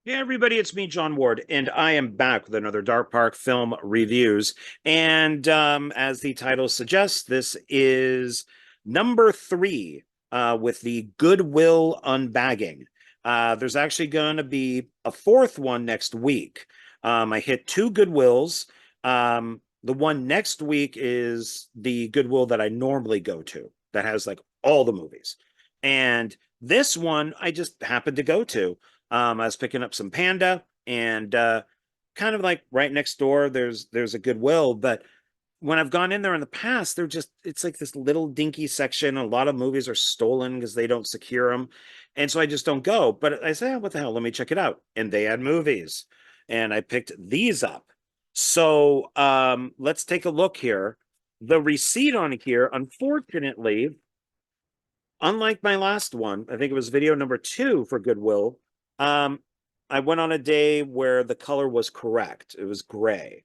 Hey everybody, it's me, John Ward, and I am back with another Dark Park Film Reviews. And as the title suggests, this is number three with the Goodwill Unbagging. There's actually going to be a fourth one next week. I hit two Goodwills. The one next week is the Goodwill that I normally go to, that has like all the movies. And this one I just happened to go to. I was picking up some Panda, and kind of like right next door, there's a Goodwill. But when I've gone in there in the past, it's like this little dinky section. A lot of movies are stolen because they don't secure them, and so I just don't go. But I say, oh, what the hell? Let me check it out. And they had movies, and I picked these up. So let's take a look here. The receipt on here, unfortunately, unlike my last one, I think it was video number two for Goodwill. Um, I went on a day where the color was correct. It was gray.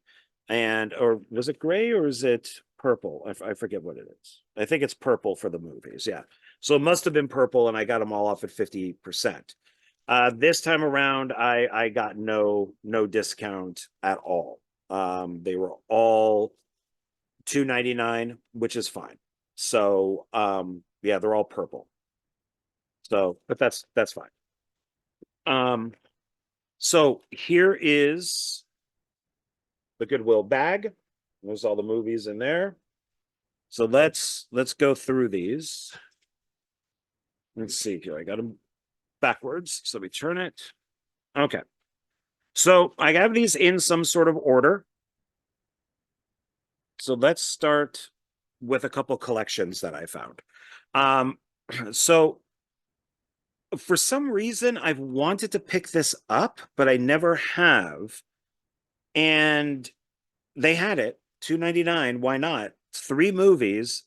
And, or was it gray or is it purple? I forget what it is. I think it's purple for the movies. Yeah. So it must have been purple, and I got them all off at 50%. This time around, I got no discount at all. They were all $2.99, which is fine. So yeah, they're all purple. So, but that's fine. Um, so here is the Goodwill bag. There's all the movies in there. So let's go through these. Let's see here. I got them backwards. So we turn it. Okay. So I have these in some sort of order. So let's start with a couple collections that I found. Um, so for some reason, I've wanted to pick this up, but I never have. And they had it, $2.99. Why not? Three movies,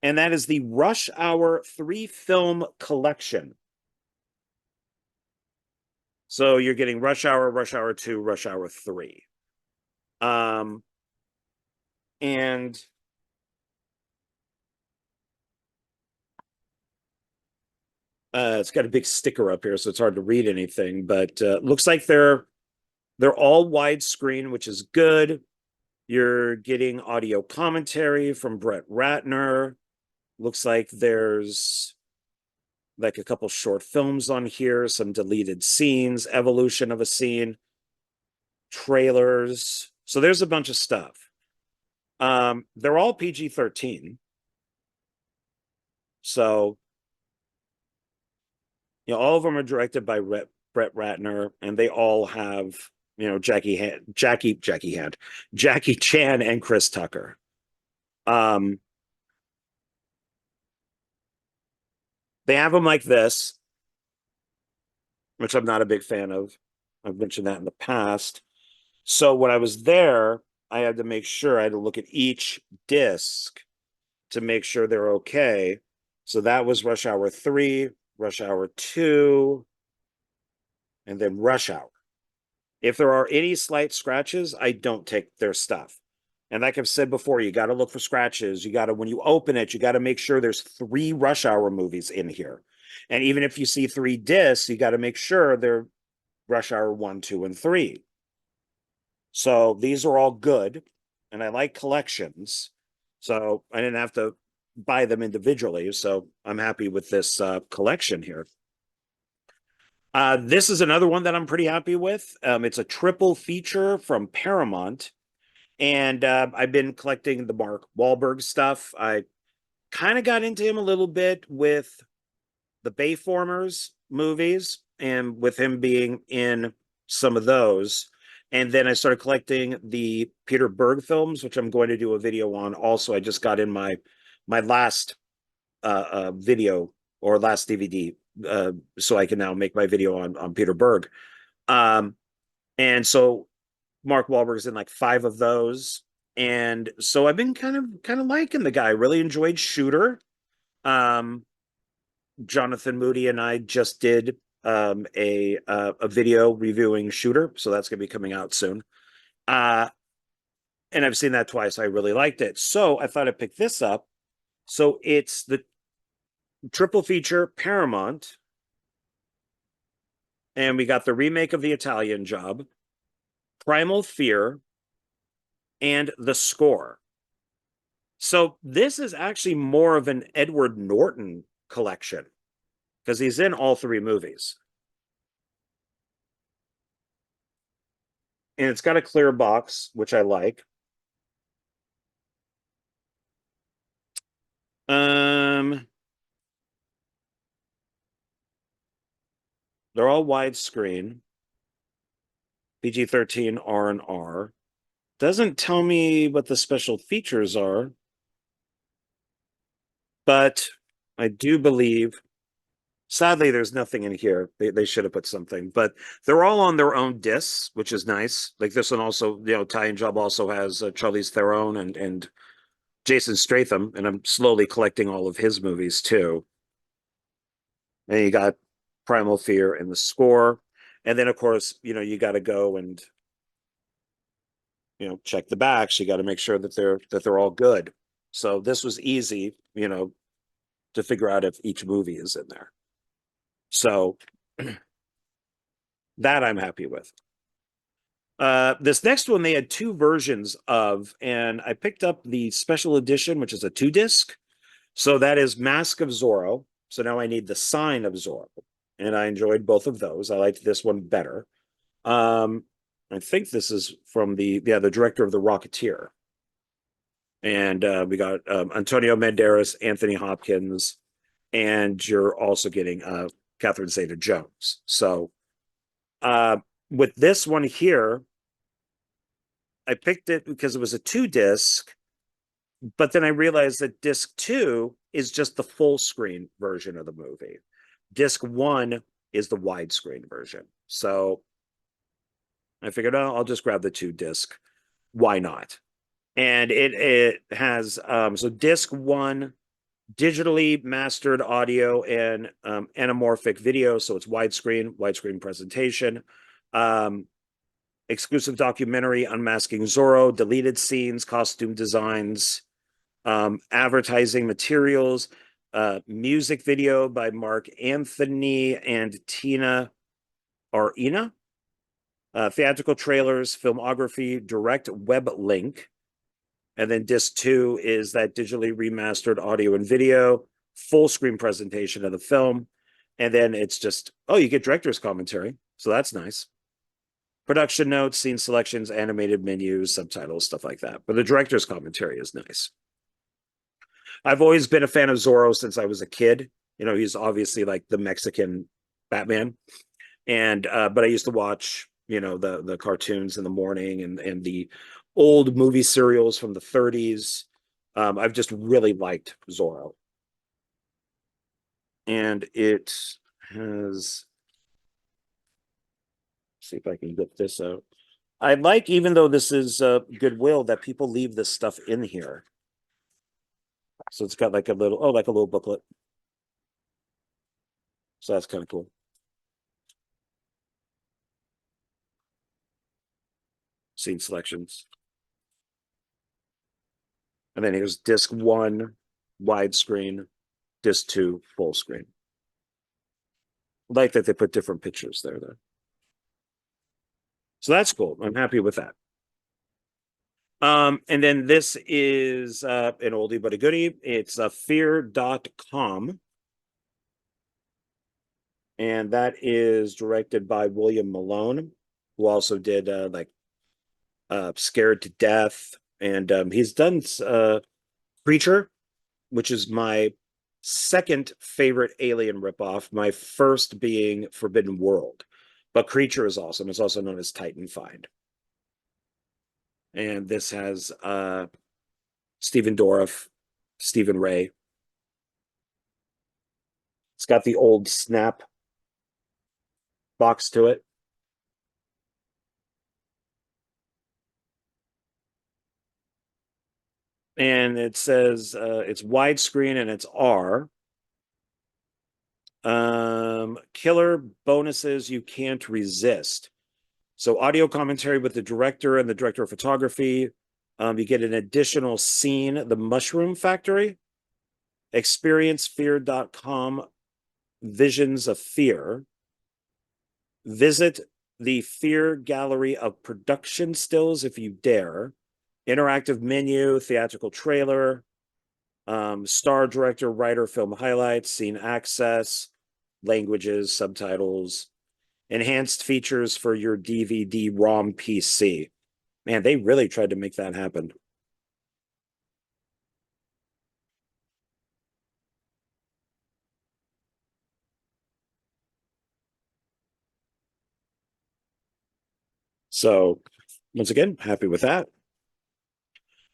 and that is the Rush Hour three film collection. So you're getting Rush Hour, Rush Hour 2, Rush Hour 3. Um, and it's got a big sticker up here, so it's hard to read anything, but looks like they're all widescreen, which is good. You're getting audio commentary from Brett Ratner. Looks like there's like a couple short films on here, some deleted scenes, evolution of a scene, trailers. So there's a bunch of stuff. They're all PG-13. So, all of them are directed by Brett Ratner, and they all have, Jackie Chan and Chris Tucker. Um, they have them like this, which I'm not a big fan of. I've mentioned that in the past. So when I was there, I had to make sure I had to look at each disc to make sure they're okay. So that was Rush Hour 3, Rush Hour 2, and then Rush Hour. If there are any slight scratches, I don't take their stuff. And like I've said before, you got to look for scratches. You got to, when you open it, you got to make sure there's three Rush Hour movies in here. And even if you see three discs, you got to make sure they're Rush Hour 1, 2, and 3. So these are all good. And I like collections. So I didn't have to buy them individually. So I'm happy with this collection here. This is another one that I'm pretty happy with. It's a triple feature from Paramount. And I've been collecting the Mark Wahlberg stuff. I kind of got into him a little bit with the Bayformers movies and with him being in some of those. And then I started collecting the Peter Berg films, which I'm going to do a video on. Also, I just got in my last video or last DVD, so I can now make my video on Peter Berg. And so Mark Wahlberg's in like 5 of those. And so I've been kind of liking the guy. Really enjoyed Shooter. Um, Jonathan Moody and I just did a video reviewing Shooter, so that's gonna be coming out soon. Uh, and I've seen that twice. I really liked it, so I thought I'd pick this up. So it's the triple feature Paramount. And we got the remake of The Italian Job, Primal Fear, and The Score. So this is actually more of an Edward Norton collection because he's in all three movies. And it's got a clear box, which I like. Um, they're all widescreen, PG-13, R and R. Doesn't tell me what the special features are, but I do believe, sadly, there's nothing in here. They should have put something, but they're all on their own discs, which is nice. Like this one also, Italian Job also has Charlize Theron and Jason Statham, and I'm slowly collecting all of his movies too. And you got Primal Fear and The Score, and then of course, you got to go and check the backs. You got to make sure that they're all good. So this was easy, to figure out if each movie is in there. So that I'm happy with. This next one they had two versions of, and I picked up the special edition, which is a 2-disc. So that is Mask of Zorro. So now I need the Sign of Zorro, and I enjoyed both of those. I liked this one better. I think this is from the director of The Rocketeer, and we got Antonio Banderas, Anthony Hopkins, and you're also getting Catherine Zeta-Jones. So with this one here, I picked it because it was a 2-disc, but then I realized that disc 2 is just the full screen version of the movie. Disc 1 is the widescreen version. So I figured, oh, I'll just grab the 2-disc. Why not? And it has so disc 1, digitally mastered audio and anamorphic video, so it's widescreen presentation. Exclusive documentary Unmasking Zorro, deleted scenes, costume designs, advertising materials, music video by Mark Anthony and Tina Arena, theatrical trailers, filmography, direct web link. And then disc 2 is that digitally remastered audio and video, full screen presentation of the film. And then it's just, you get director's commentary. So that's nice. Production notes, scene selections, animated menus, subtitles, stuff like that. But the director's commentary is nice. I've always been a fan of Zorro since I was a kid. He's obviously like the Mexican Batman. And but I used to watch, the cartoons in the morning and the old movie serials from the 30s. I've just really liked Zorro. And it has, see if I can get this out. I like, even though this is Goodwill, that people leave this stuff in here. So it's got like a little booklet. So that's kind of cool. Scene selections. And then here's disc 1, widescreen, disc 2, full screen. I like that they put different pictures there, though. So that's cool. I'm happy with that. And then this is an oldie but a goodie. It's fear.com. And that is directed by William Malone, who also did Scared to Death. And he's done Creature, which is my second favorite Alien ripoff, my first being Forbidden World. But Creature is awesome. It's also known as Titan Find. And this has Stephen Dorff, Stephen Ray. It's got the old Snap box to it. And it says it's widescreen and it's R. Killer bonuses you can't resist. So audio commentary with the director and the director of photography. You get an additional scene, the Mushroom Factory. Experience fear.com visions of fear. Visit the Fear Gallery of production stills if you dare. Interactive menu, theatrical trailer, star, director, writer, film highlights, scene access, languages, subtitles, enhanced features for your DVD ROM PC. Man, they really tried to make that happen. So, once again, happy with that.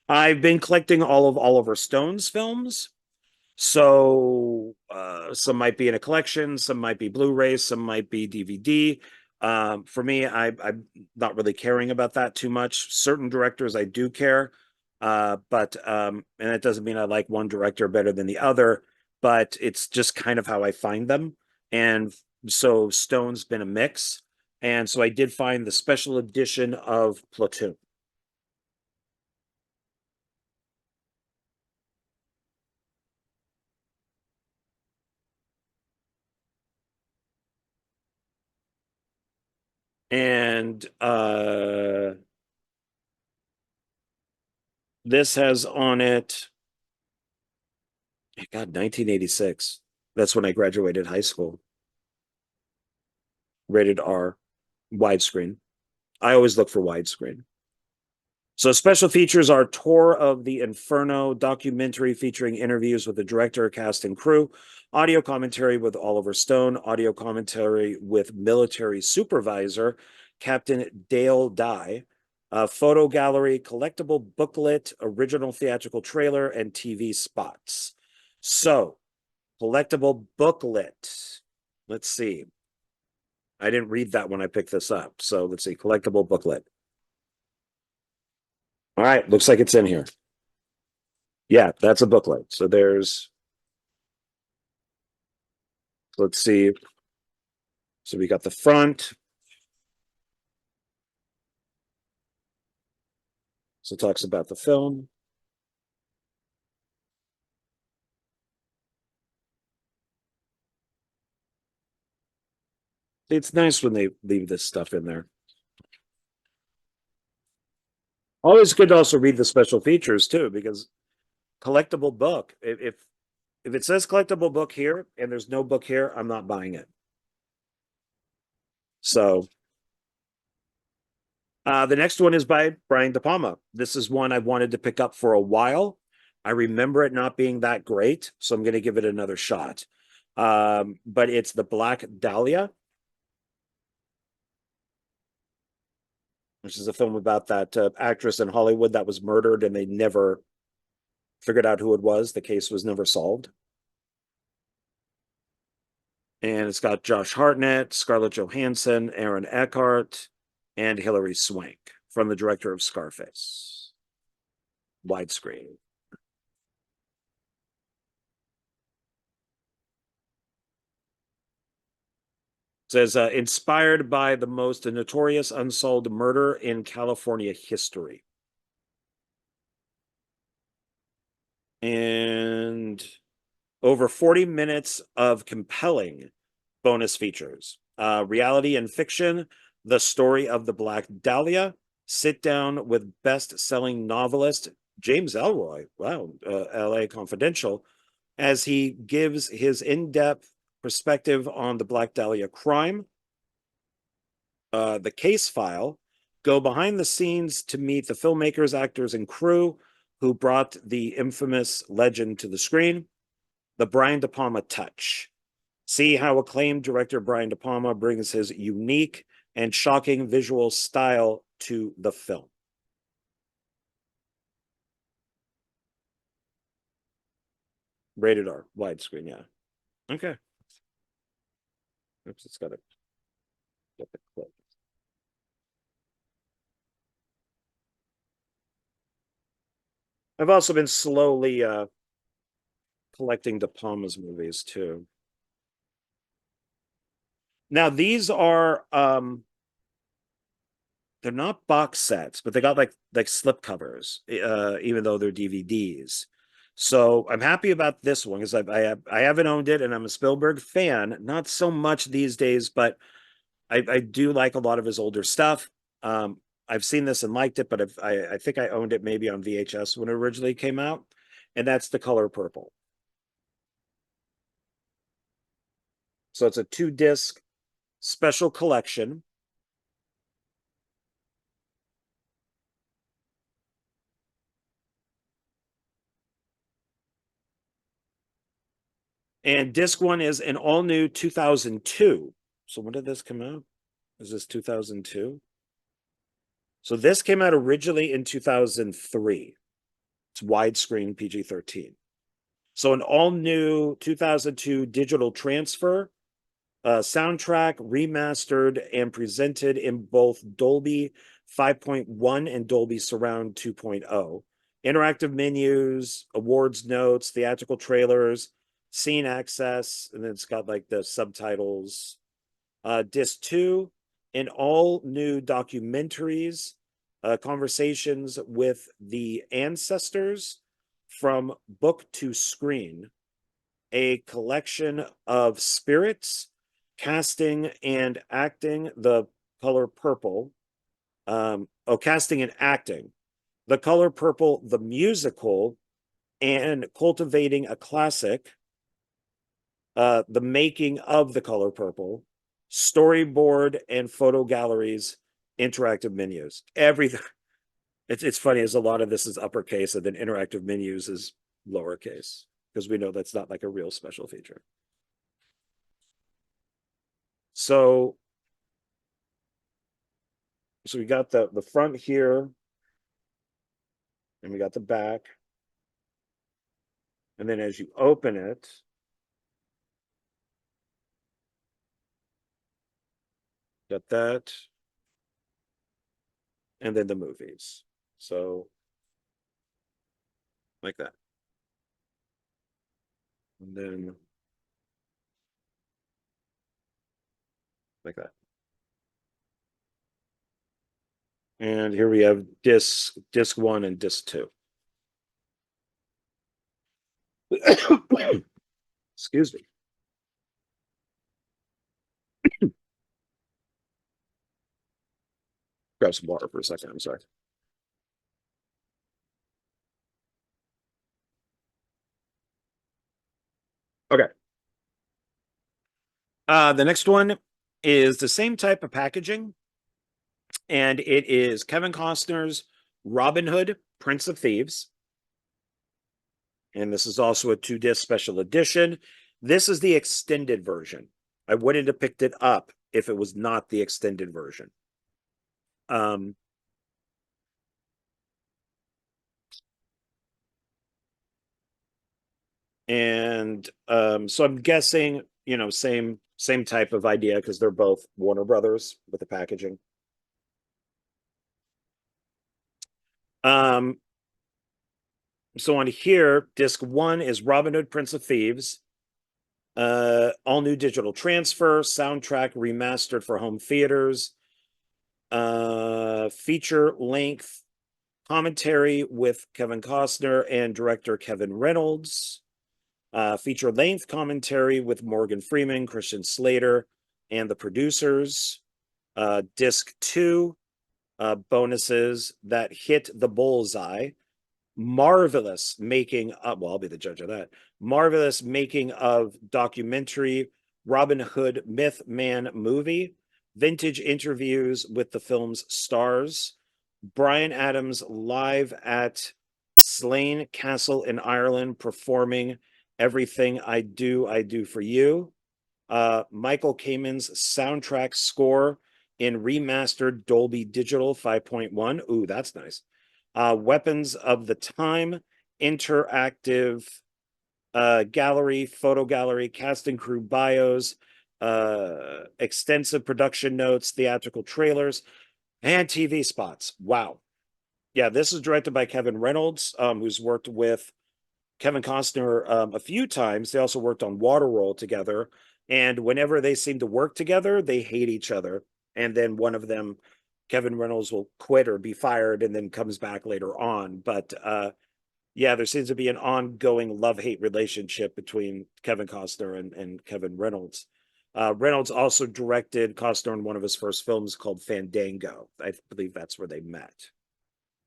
I've been collecting all of Oliver Stone's films. So some might be in a collection, some might be Blu-ray, some might be DVD. For me, I'm not really caring about that too much. Certain directors I do care, but and that doesn't mean I like one director better than the other, but it's just kind of how I find them. And so Stone's been a mix. And so I did find the special edition of Platoon. And this has on it, God, 1986. That's when I graduated high school. Rated R, widescreen. I always look for widescreen. So special features are Tour of the Inferno, documentary featuring interviews with the director, cast, and crew, audio commentary with Oliver Stone, audio commentary with military supervisor Captain Dale Dye, photo gallery, collectible booklet, original theatrical trailer, and TV spots. So, collectible booklet. Let's see. I didn't read that when I picked this up. So let's see. Collectible booklet. All right. Looks like it's in here. Yeah, that's a booklet. So there's, let's see. So we got the front. So it talks about the film. It's nice when they leave this stuff in there. Always good to also read the special features too, because collectible book. If it says collectible book here and there's no book here, I'm not buying it. So the next one is by Brian De Palma. This is one I wanted to pick up for a while. I remember it not being that great, so I'm going to give it another shot. But it's The Black Dahlia, which is a film about that actress in Hollywood that was murdered and they never figured out who it was. The case was never solved. And it's got Josh Hartnett, Scarlett Johansson, Aaron Eckhart, and Hilary Swank from the director of Scarface. Widescreen. It says inspired by the most notorious unsolved murder in California history. And over 40 minutes of compelling bonus features. Reality and fiction, the story of the Black Dahlia, sit down with best-selling novelist James Elroy, wow, LA Confidential, as he gives his in-depth perspective on the Black Dahlia crime, the case file, go behind the scenes to meet the filmmakers, actors, and crew who brought the infamous legend to the screen, the Brian De Palma touch. See how acclaimed director Brian De Palma brings his unique and shocking visual style to the film. Rated R, widescreen, yeah. Okay. Oops, it's got to get the clip. I've also been slowly collecting De Palma's movies too. Now these are they're not box sets, but they got like slip covers, even though they're DVDs. So I'm happy about this one because I haven't owned it, and I'm a Spielberg fan. Not so much these days, but I do like a lot of his older stuff. I've seen this and liked it, but I think I owned it maybe on VHS when it originally came out, and that's The Color Purple. So it's a 2-disc special collection. And disc one is an all new 2002. So when did this come out? Is this 2002? So this came out originally in 2003. It's widescreen PG-13. So an all new 2002 digital transfer, soundtrack remastered and presented in both Dolby 5.1 and Dolby Surround 2.0. Interactive menus, awards notes, theatrical trailers, scene access, and then it's got like the subtitles. Disc 2, and all new documentaries, conversations with the ancestors from book to screen, a collection of spirits, casting and acting, The Color Purple. Casting and acting, The Color Purple, the musical, and cultivating a classic, the making of The Color Purple, storyboard and photo galleries, interactive menus. Everything. It's funny, as a lot of this is uppercase, and then interactive menus is lowercase, because we know that's not like a real special feature. So we got the front here, and we got the back. And then as you open it, got that, and then the movies. So like that. And then like that. And here we have disc 1 and disc 2. Excuse me. Grab some water for a second. I'm sorry. Okay. The next one is the same type of packaging, and it is Kevin Costner's Robin Hood, Prince of Thieves. And this is also a 2-disc special edition. This is the extended version. I wouldn't have picked it up if it was not the extended version. So I'm guessing, same type of idea, because they're both Warner Brothers with the packaging. So on here, disc 1 is Robin Hood, Prince of Thieves. All new digital transfer, soundtrack remastered for home theaters. Feature length commentary with Kevin Costner and director Kevin Reynolds. Feature length commentary with Morgan Freeman, Christian Slater, and the producers. Disc 2, bonuses that hit the bullseye. Marvelous making of, well, I'll be the judge of that. Marvelous making of documentary Robin Hood Myth Man movie. Vintage interviews with the film's stars. Bryan Adams live at Slane Castle in Ireland performing Everything I Do for You. Michael Kamen's soundtrack score in remastered Dolby Digital 5.1. Ooh, that's nice. Weapons of the Time, interactive gallery, photo gallery, cast and crew bios, extensive production notes, theatrical trailers, and TV spots. Wow. Yeah, this is directed by Kevin Reynolds, who's worked with Kevin Costner a few times. They also worked on Waterworld together. And whenever they seem to work together, they hate each other. And then one of them, Kevin Reynolds, will quit or be fired and then comes back later on. But yeah, there seems to be an ongoing love-hate relationship between Kevin Costner and Kevin Reynolds. Reynolds also directed Costner in one of his first films called Fandango. I believe that's where they met.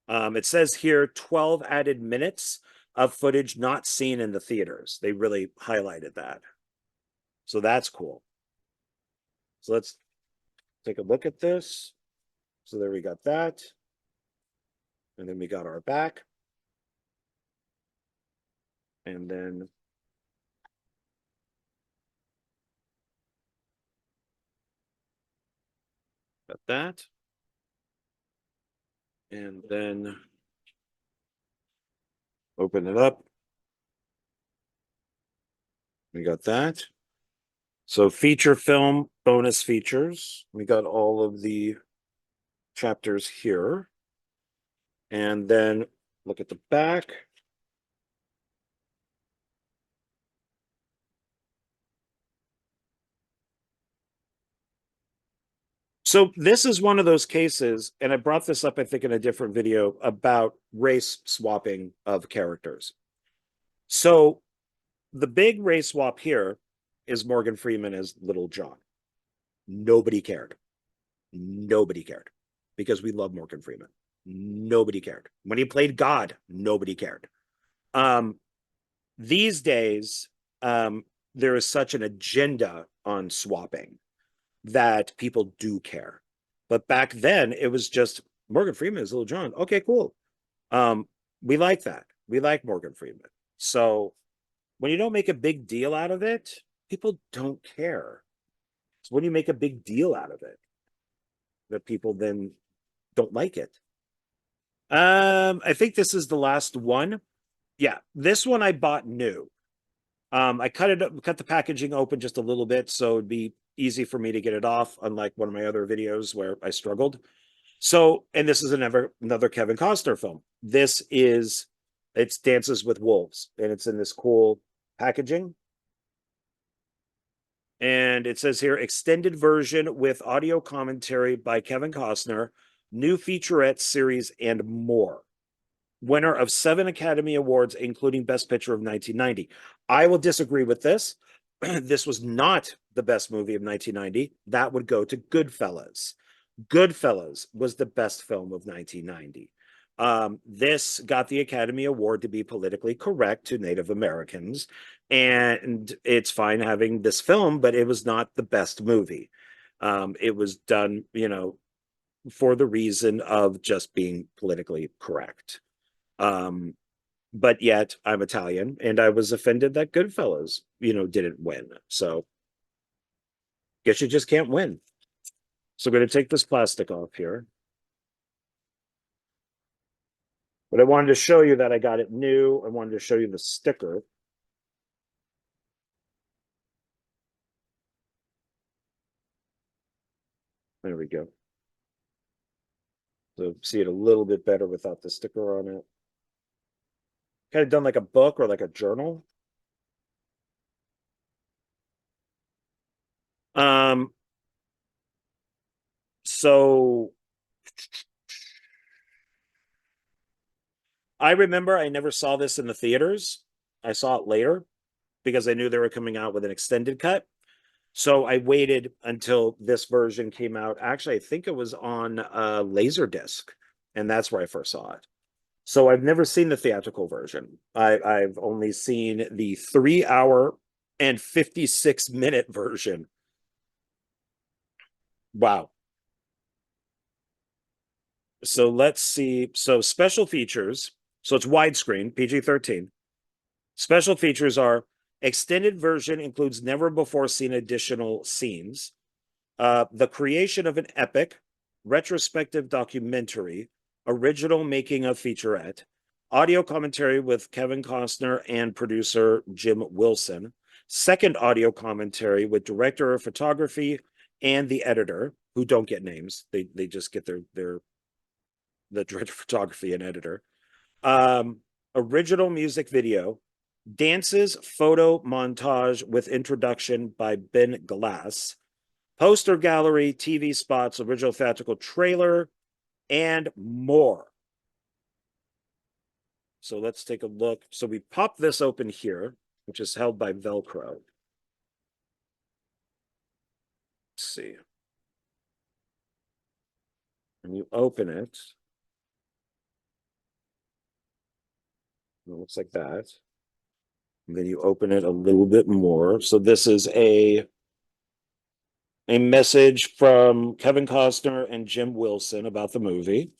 It says here 12 added minutes of footage not seen in the theaters. They really highlighted that. So that's cool. So let's take a look at this. So there we got that. And then we got our back. And then got that. And then open it up. We got that. So feature film bonus features. We got all of the chapters here. And then look at the back. So this is one of those cases, and I brought this up, I think, in a different video about race swapping of characters. So the big race swap here is Morgan Freeman as Little John. Nobody cared. Nobody cared because we love Morgan Freeman. Nobody cared. When he played God, nobody cared. These days, there is such an agenda on swapping that people do care. But back then, it was just Morgan Freeman is Little John. Okay, cool. We like that. We like Morgan Freeman. So when you don't make a big deal out of it, people don't care. So when you make a big deal out of it, that people then don't like it. I think this is the last one. Yeah, this one I bought new. I cut the packaging open just a little bit so it'd be easy for me to get it off, unlike one of my other videos where I struggled. So, and this is another Kevin Costner film. It's Dances with Wolves, and it's in this cool packaging. And it says here, extended version with audio commentary by Kevin Costner, new featurette series, and more. Winner of 7 Academy Awards, including Best Picture of 1990. I will disagree with this. This was not the best movie of 1990. That would go to Goodfellas. Goodfellas was the best film of 1990. This got the Academy Award to be politically correct to Native Americans, and it's fine having this film, but it was not the best movie. It was done, for the reason of just being politically correct. But yet I'm Italian, and I was offended that Goodfellas, didn't win. So guess you just can't win. So I'm going to take this plastic off here. But I wanted to show you that I got it new. I wanted to show you the sticker. There we go. So see it a little bit better without the sticker on it. Kind of done like a book or like a journal. So I remember I never saw this in the theaters. I saw it later because I knew they were coming out with an extended cut. So I waited until this version came out. Actually, I think it was on Laserdisc, and that's where I first saw it. So I've never seen the theatrical version. I've only seen the 3 hour and 56-minute version. Wow. So let's see. So special features. So it's widescreen, PG-13. Special features are extended version includes never before seen additional scenes, the creation of an epic, retrospective documentary, original making of featurette, audio commentary with Kevin Costner and producer Jim Wilson, second audio commentary with director of photography and the editor, who don't get names. They just get the director of photography and editor. Original music video, dances, photo montage with introduction by Ben Glass, poster gallery, TV spots, original theatrical trailer, and more. So let's take a look. So we pop this open here, which is held by Velcro. see. And you open it. It looks like that. And then you open it a little bit more. So this is a message from Kevin Costner and Jim Wilson about the movie.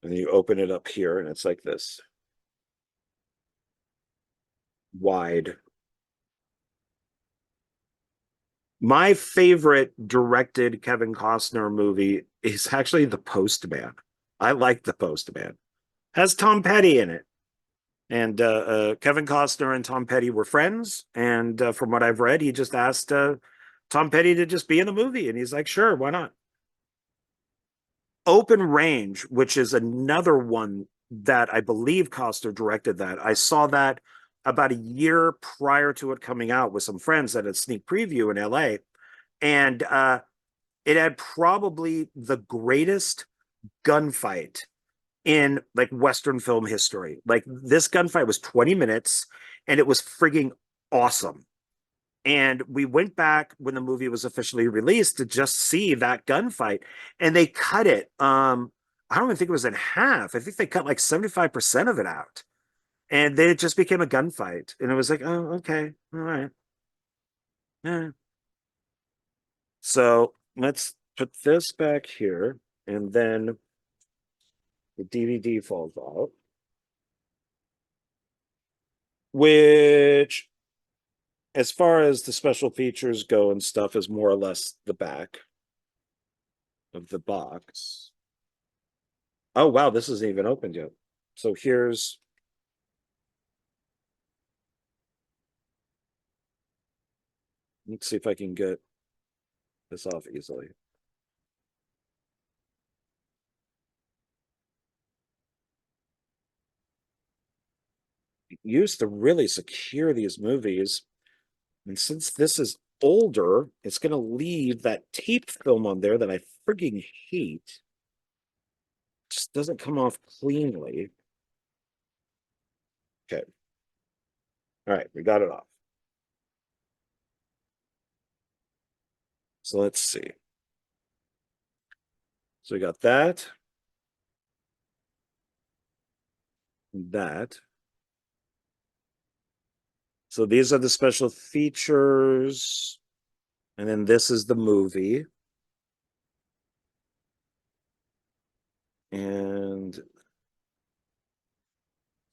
And you open it up here, and it's like this. Wide. My favorite directed Kevin Costner movie is actually The Postman. I like The Postman. Has Tom Petty in it. And Kevin Costner and Tom Petty were friends. And from what I've read, he just asked Tom Petty to just be in the movie. And he's like, sure, why not? Open Range, which is another one that I believe Costner directed that. I saw that about a year prior to it coming out with some friends at a sneak preview in LA. And it had probably the greatest gunfight in like Western film history. Like this gunfight was 20 minutes and it was frigging awesome. And we went back when the movie was officially released to just see that gunfight, and they cut it. I don't even think it was in half. I think they cut like 75% of it out. And then it just became a gunfight. And it was like, oh, okay, all right. Yeah. So let's put this back here, and then the DVD falls out, which, as far as the special features go and stuff, is more or less the back of the box. Oh, wow, this isn't even opened yet. So here's, let's see if I can get this off easily. Used to really secure these movies. And since this is older, it's going to leave that tape film on there that I frigging hate. Just doesn't come off cleanly. Okay. All right, we got it off. So let's see. So we got that. That. So these are the special features. And then this is the movie. And it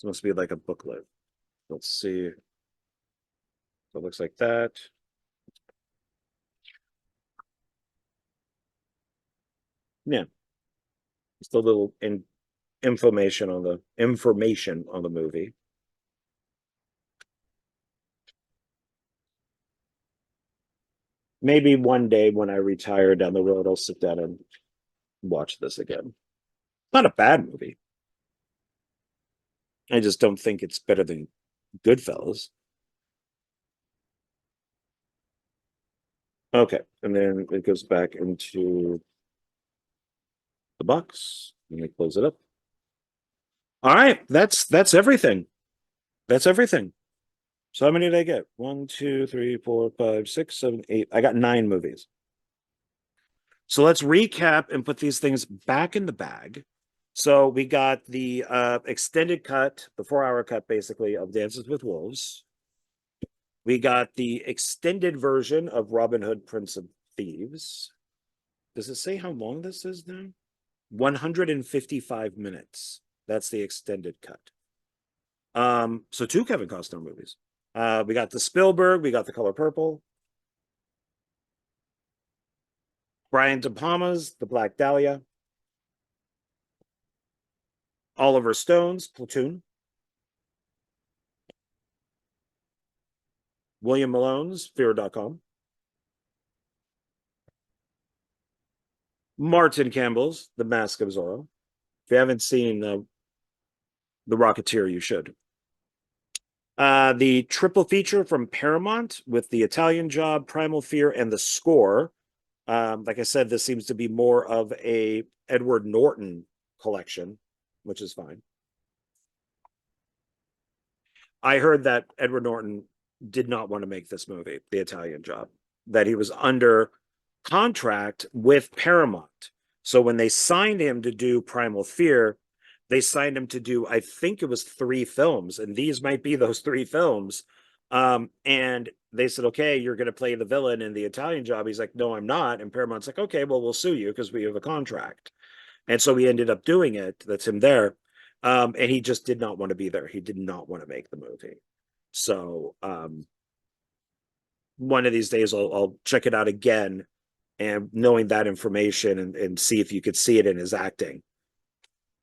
must be like a booklet. Let's see. So it looks like that. Yeah. Just a little information on the movie. Maybe one day when I retire down the road, I'll sit down and watch this again. Not a bad movie. I just don't think it's better than Goodfellas. Okay, and then it goes back into the box. Let me close it up. All right, that's everything. That's everything. So how many did I get? 1, 2, 3, 4, 5, 6, 7, 8. I got 9 movies. So let's recap and put these things back in the bag. So we got the extended cut, the 4-hour cut, basically, of Dances with Wolves. We got the extended version of Robin Hood, Prince of Thieves. Does it say how long this is now? 155 minutes. That's the extended cut. So 2 Kevin Costner movies. We got the Spielberg, we got The Color Purple. Brian De Palma's The Black Dahlia. Oliver Stone's Platoon. William Malone's Fear.com. Martin Campbell's The Mask of Zorro. If you haven't seen The Rocketeer, you should. The triple feature from Paramount with The Italian Job, Primal Fear, and The Score. Like I said, this seems to be more of a Edward Norton collection, which is fine. I heard that Edward Norton did not want to make this movie, The Italian Job. that he was under contract with Paramount. So when they signed him to do Primal Fear, they signed him to do, I think it was 3 films, and these might be those 3 films. And they said, okay, you're going to play the villain in the Italian Job. He's like, no, I'm not. And Paramount's like, okay, well, we'll sue you because we have a contract. And so he ended up doing it. That's him there. And he just did not want to be there. He did not want to make the movie. So one of these days I'll check it out again, and knowing that information, and see if you could see it in his acting.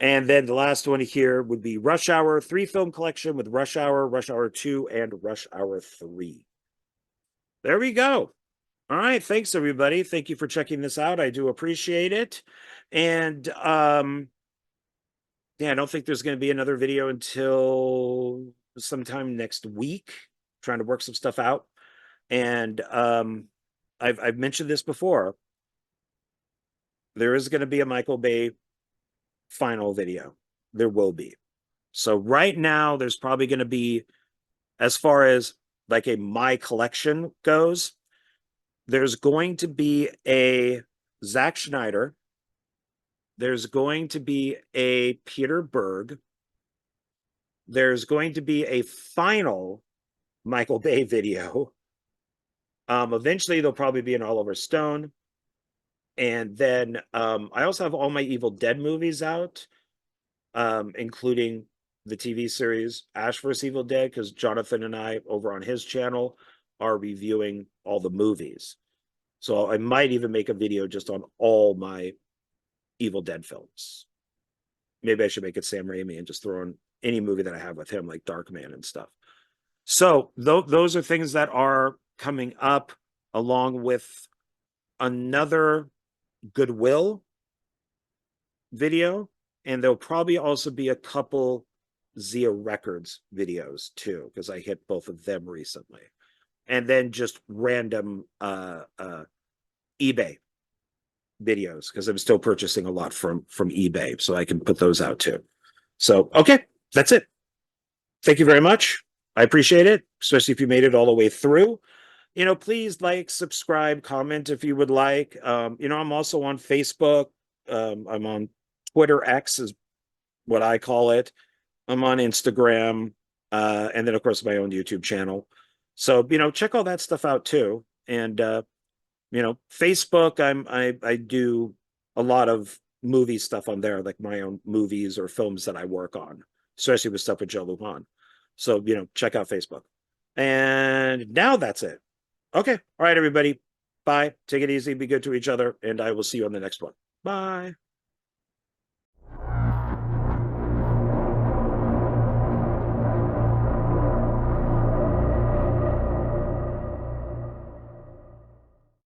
And then the last one here would be Rush Hour, 3 film collection with Rush Hour, Rush Hour 2, and Rush Hour 3. There we go. All right. Thanks, everybody. Thank you for checking this out. I do appreciate it. And yeah, I don't think there's going to be another video until sometime next week. Trying to work some stuff out. And I've mentioned this before. There is going to be a Michael Bay final video. There will be. So right now, there's probably going to be, as far as like a my collection goes, there's going to be a Zack Schneider. There's going to be a Peter Berg. There's going to be a final Michael Bay video. Eventually, there'll probably be an Oliver Stone. And then I also have all my Evil Dead movies out, including the TV series Ash vs. Evil Dead, because Jonathan and I, over on his channel, are reviewing all the movies. So I might even make a video just on all my Evil Dead films. Maybe I should make it Sam Raimi and just throw in any movie that I have with him, like Darkman and stuff. So those are things that are coming up, along with another Goodwill video, and there'll probably also be a couple Zia Records videos too, because I hit both of them recently. And then just random eBay videos, because I'm still purchasing a lot from eBay, so I can put those out too. So okay, that's it. Thank you very much. I appreciate it, especially if you made it all the way through. Please like, subscribe, comment if you would like. I'm also on Facebook. I'm on Twitter. X is what I call it. I'm on Instagram, and then of course my own YouTube channel. So check all that stuff out too. And Facebook, I do a lot of movie stuff on there, like my own movies or films that I work on, especially with stuff with Joe Lujan. So check out Facebook. And now that's it. Okay. All right, everybody. Bye. Take it easy. Be good to each other. And I will see you on the next one. Bye.